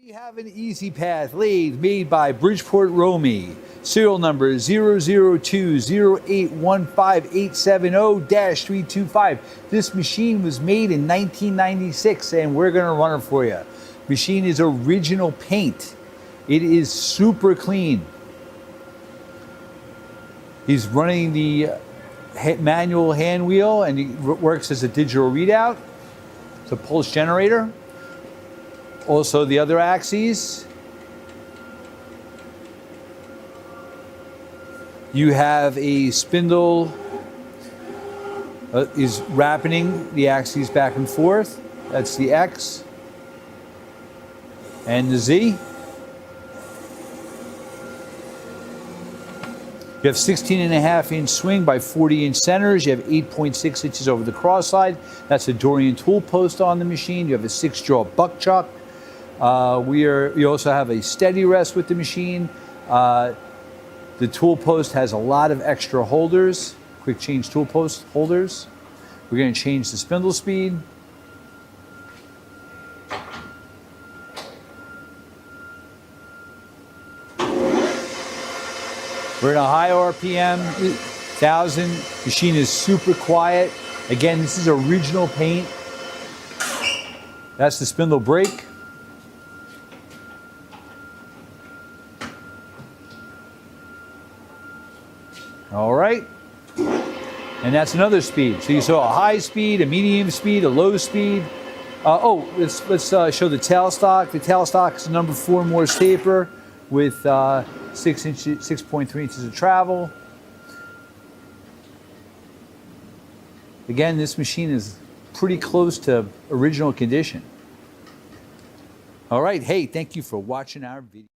We have an EZ Path lathe made by Bridgeport Romi, serial number 002081587 This machine was made in 1996 and we're going to run it for you. Machine is original paint. It is super clean. He's running the manual hand wheel and it works as a digital readout. It's a pulse generator. Also the other axes, you have a spindle is wrapping the axes back and forth. That's the X and the Z. You have 16.5-inch swing by 40-inch centers. You have 8.6 inches over the cross slide. That's a Dorian Tool post on the machine. You have a 6-jaw buckchuck. You also have a steady rest with the machine. The tool post has a lot of extra holders, quick change tool post holders. We're going to change the spindle speed. We're at a high RPM, 1000. Machine is super quiet. Again, this is original paint. That's the spindle brake. All right, and that's another speed. So you saw a high speed, a medium speed, a low speed. Let's show the tailstock. The tailstock is a number 4 Morse taper with 6.3 inches of travel. Again, this machine is pretty close to original condition. All right, hey, thank you for watching our video.